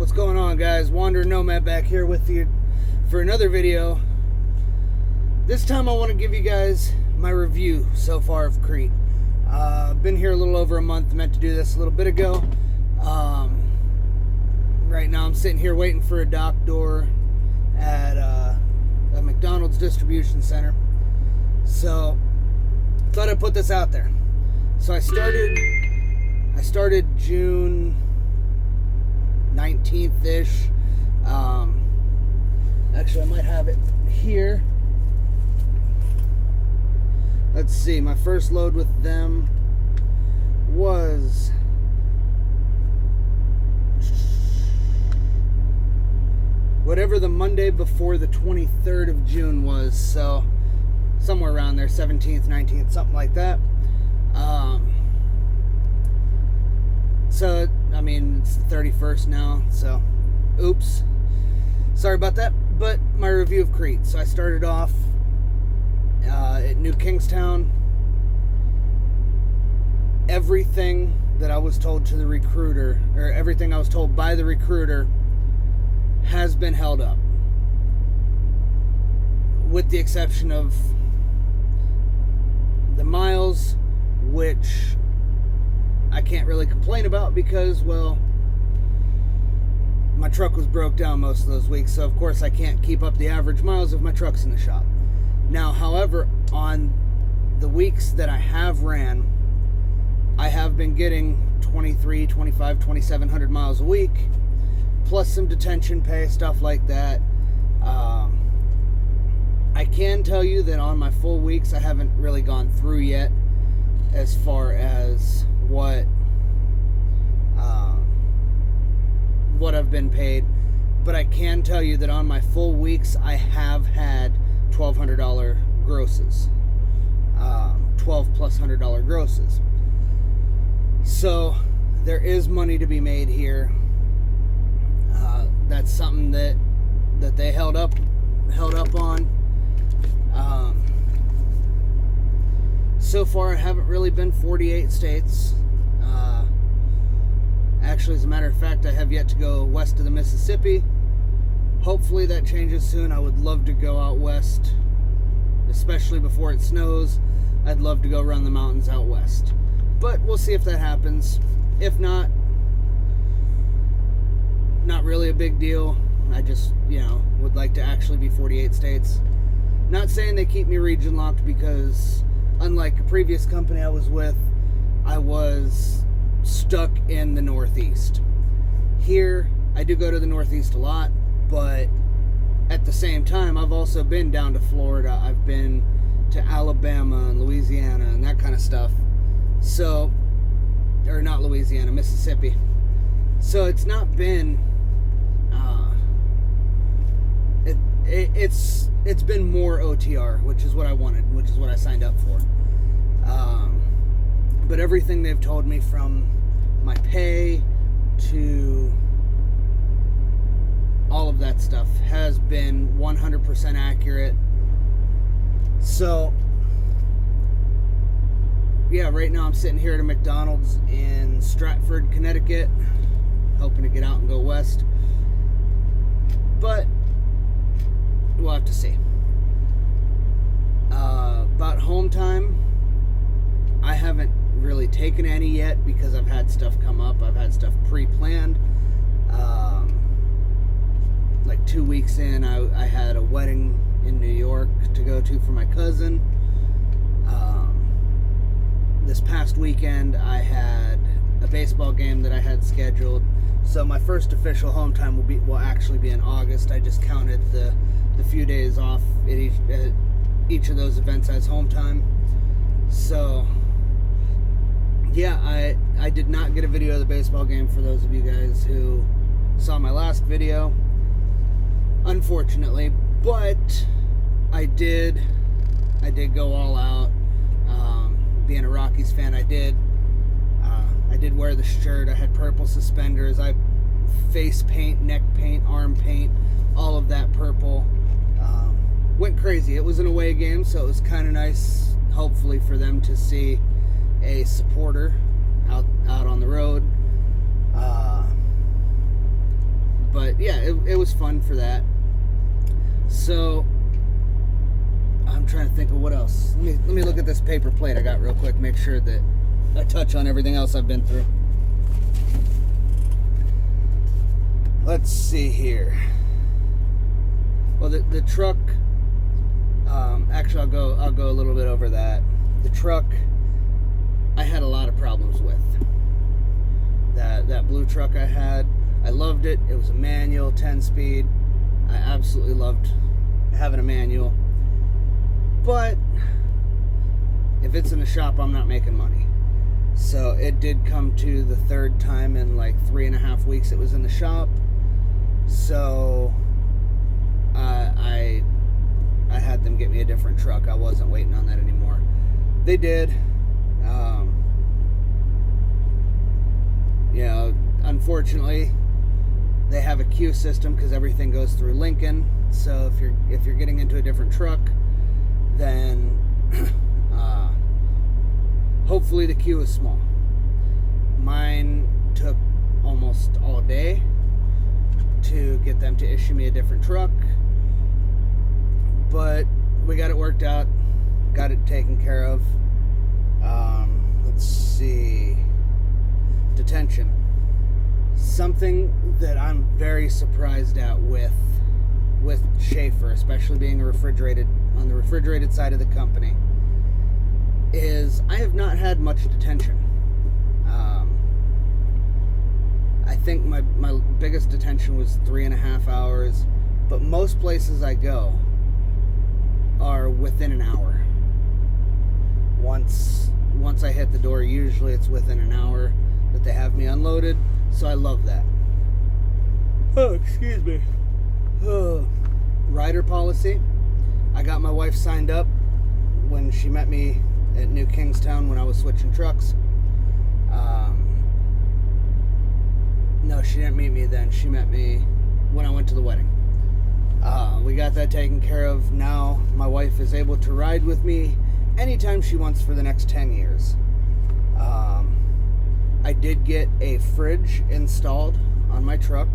What's going on, guys? Wandering Nomad back here with you for another video. This time I want to give you guys my review so far of Crete. I've been here a little over a month. Meant to do this a little bit ago. Right now I'm sitting here waiting for a dock door at a McDonald's distribution center. So thought I'd put this out there. So I started June 19th-ish. Actually, I might have it here. Let's see, my first load with them was whatever the Monday before the 23rd of June was, so somewhere around there, 17th, 19th, something like that. So, I mean, it's the 31st now, so oops. Sorry about that, but my review of Crete. So I started off at New Kingstown. Everything that I was told to the recruiter, or everything I was told by the recruiter, has been held up. With the exception of the miles, which I can't really complain about because, well, my truck was broke down most of those weeks, so of course I can't keep up the average miles if my truck's in the shop. Now, however, on the weeks that I have ran, I have been getting 23, 25, 2,700 miles a week, plus some detention pay, stuff like that. I can tell you that on my full weeks, I haven't really gone through yet as far as what I've been paid, but I can tell you that on my full weeks I have had $1,200 grosses, 12 plus $100 grosses. So there is money to be made here. That's something that they held up on. So far, I haven't really been 48 states. Actually, as a matter of fact, I have yet to go west of the Mississippi. Hopefully that changes soon. I would love to go out west, especially before it snows. I'd love to go around the mountains out west. But we'll see if that happens. If not, not really a big deal. I just, would like to actually be 48 states. Not saying they keep me region locked, because unlike a previous company I was with, I was stuck in the Northeast. Here, I do go to the Northeast a lot, but at the same time, I've also been down to Florida. I've been to Alabama and Louisiana and that kind of stuff. So, or not Louisiana, Mississippi. So it's not been, it's been more OTR, which is what I wanted, which is what I signed up for. But everything they've told me, from my pay to all of that stuff, has been 100% accurate. So, yeah, right now I'm sitting here at a McDonald's in Stratford, Connecticut, hoping to get out and go west. But we'll have to see. About home time, I haven't really taken any yet because I've had stuff come up. I've had stuff pre-planned. Like 2 weeks in, I had a wedding in New York to go to for my cousin. This past weekend, I had a baseball game that I had scheduled. So my first official home time will actually be in August. I just counted the few days off at each of those events as home time. So yeah, I did not get a video of the baseball game, for those of you guys who saw my last video, unfortunately, but I did go all out. Being a Rockies fan, I did wear the shirt. I had purple suspenders. I face paint, neck paint, arm paint, all of that purple. Went crazy. It was an away game, so it was kind of nice, hopefully, for them to see a supporter out on the road. yeah, it was fun for that. So I'm trying to think of what else. Let me look at this paper plate I got real quick, make sure that I touch on everything else I've been through. Let's see here. Well, the truck, actually I'll go a little bit over that. The truck I had a lot of problems with. That blue truck I had, I loved it. It was a manual 10-speed. I absolutely loved having a manual. But if it's in the shop, I'm not making money. So it did come to the third time in like 3.5 weeks it was in the shop. So I had them get me a different truck. I wasn't waiting on that anymore. They did. You know, unfortunately, they have a queue system because everything goes through Lincoln. So if you're getting into a different truck, then hopefully the queue is small. Mine took almost all day to get them to issue me a different truck, but we got it worked out, got it taken care of. Let's see. Detention. Something that I'm very surprised at with Shaffer, especially being on the refrigerated side of the company, is I have not had much detention. I think my biggest detention was 3.5 hours, but most places I go are within an hour. Once I hit the door, usually it's within an hour that they have me unloaded, so I love that. Oh, excuse me. Rider policy. I got my wife signed up when she met me at New Kingstown when I was switching trucks. No, she didn't meet me then. She met me when I went to the wedding. We got that taken care of. Now my wife is able to ride with me anytime she wants for the next 10 years. I did get a fridge installed on my truck.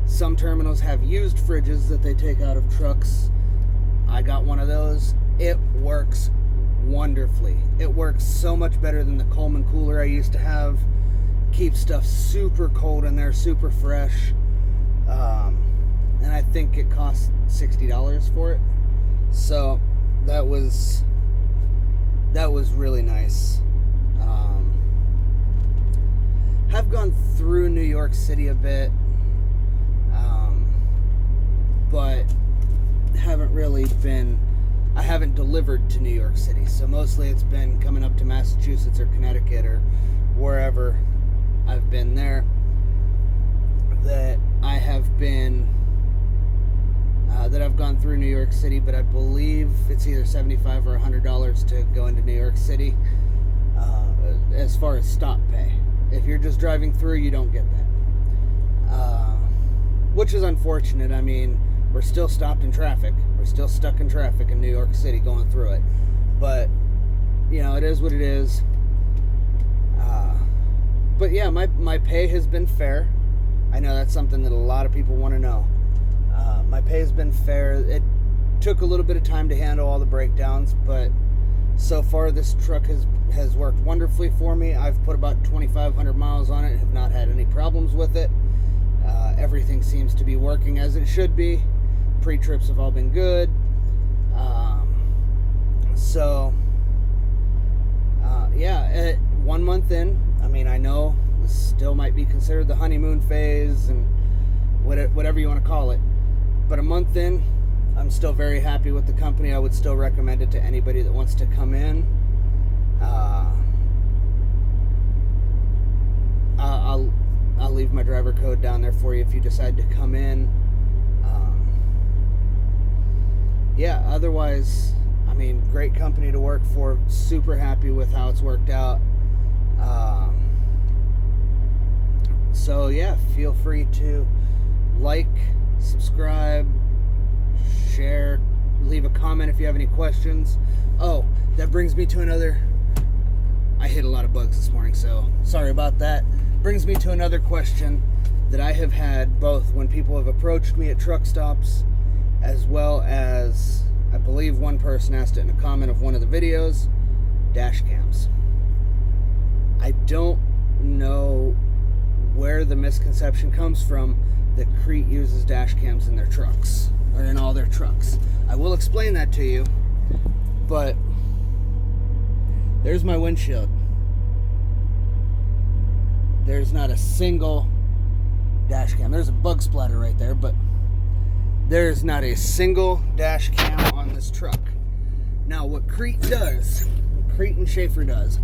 Some terminals have used fridges that they take out of trucks. I got one of those. It works wonderfully. It works so much better than the Coleman cooler I used to have. Keeps stuff super cold in there, super fresh. And I think it cost $60 for it. So that was really nice. Have gone through New York City a bit, but I haven't delivered to New York City, so mostly it's been coming up to Massachusetts or Connecticut or wherever I've been there that I have been that I've gone through New York City, but I believe it's either $75 or $100 to go into New York City as far as stop pay. If you're just driving through, you don't get that, which is unfortunate. I mean, we're still stopped in traffic. We're still stuck in traffic in New York City going through it. But, you know, it is what it is. But yeah, my pay has been fair. I know that's something that a lot of people want to know. My pay has been fair. It took a little bit of time to handle all the breakdowns, but so far this truck has worked wonderfully for me. I've put about 2,500 miles on it, have not had any problems with it. Everything seems to be working as it should be. Pre-trips have all been good. Yeah, 1 month in, I mean, I know this still might be considered the honeymoon phase and whatever you want to call it, but a month in, I'm still very happy with the company. I would still recommend it to anybody that wants to come in. I'll leave my driver code down there for you if you decide to come in. Yeah, otherwise, I mean, great company to work for. Super happy with how it's worked out. So yeah, feel free to like, subscribe, share, leave a comment if you have any questions. Oh, that brings me to another. I hit a lot of bugs this morning, so sorry about that. brings me to another question that I have had both when people have approached me at truck stops, as well as I believe one person asked it in a comment of one of the videos: dash cams. I don't know where the misconception comes from that Crete uses dash cams in their trucks, or in all their trucks. I will explain that to you, but there's my windshield. There's not a single dash cam. There's a bug splatter right there, but there's not a single dash cam on this truck. Now, what Crete does, what Crete and Shaffer does,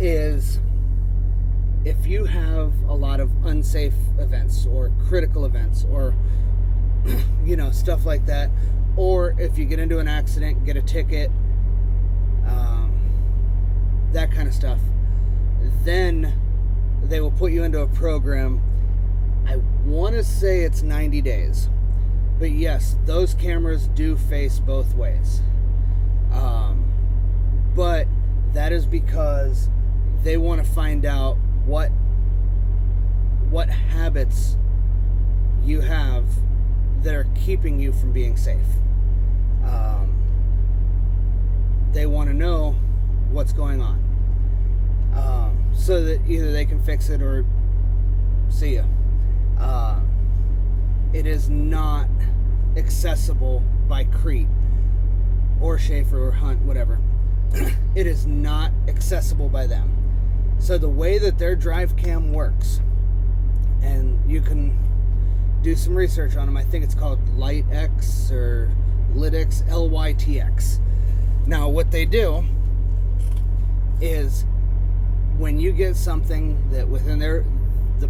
is if you have a lot of unsafe events or critical events or stuff like that, or if you get into an accident, get a ticket, that kind of stuff, then they will put you into a program. I want to say it's 90 days, but yes, those cameras do face both ways, but that is because they want to find out what habits you have that are keeping you from being safe. They want to know what's going on, so that either they can fix it or see ya. It is not accessible by Crete or Shaffer or Hunt, whatever. It is not accessible by them. So the way that their drive cam works, and you can do some research on them, I think it's called LightX or Lytx, LYTX. Now, what they do is when you get something that within the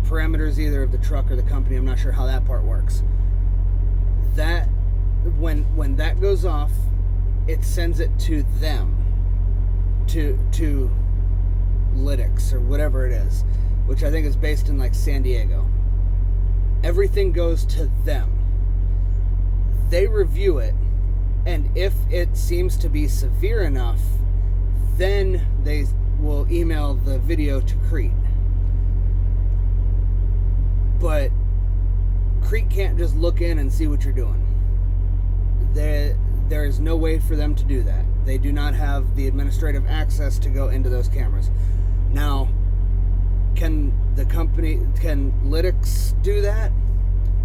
parameters either of the truck or the company, I'm not sure how that part works, that when that goes off, it sends it to them, to Lytx or whatever it is, which I think is based in like San Diego. Everything goes to them. They review it, and if it seems to be severe enough, then they will email the video to Crete. But Crete can't just look in and see what you're doing. There is no way for them to do that. They do not have the administrative access to go into those cameras. Now, can Lytx do that?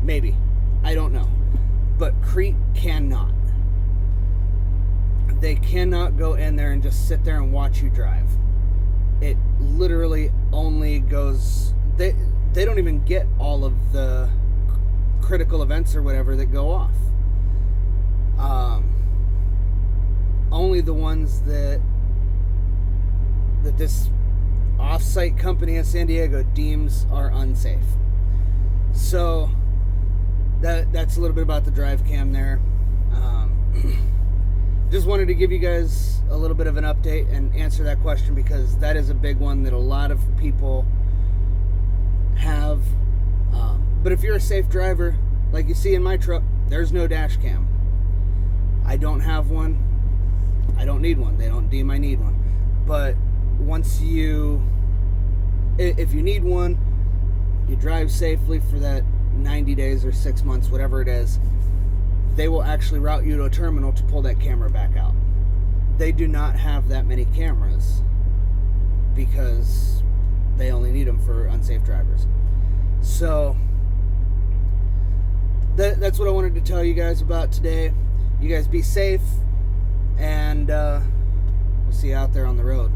Maybe. I don't know. But Crete cannot. They cannot go in there and just sit there and watch you drive. It literally only goes... They don't even get all of the critical events or whatever that go off. Only the ones that this off-site company in San Diego deems are unsafe. So that's a little bit about the drive cam there. Just wanted to give you guys a little bit of an update and answer that question, because that is a big one that a lot of people have. But if you're a safe driver, like you see in my truck, there's no dash cam. I don't have one. I don't need one. They don't deem I need one. But if you need one, you drive safely for that 90 days or 6 months, whatever it is, they will actually route you to a terminal to pull that camera back out. They do not have that many cameras because they only need them for unsafe drivers. So that's what I wanted to tell you guys about today. You guys be safe, and we'll see you out there on the road.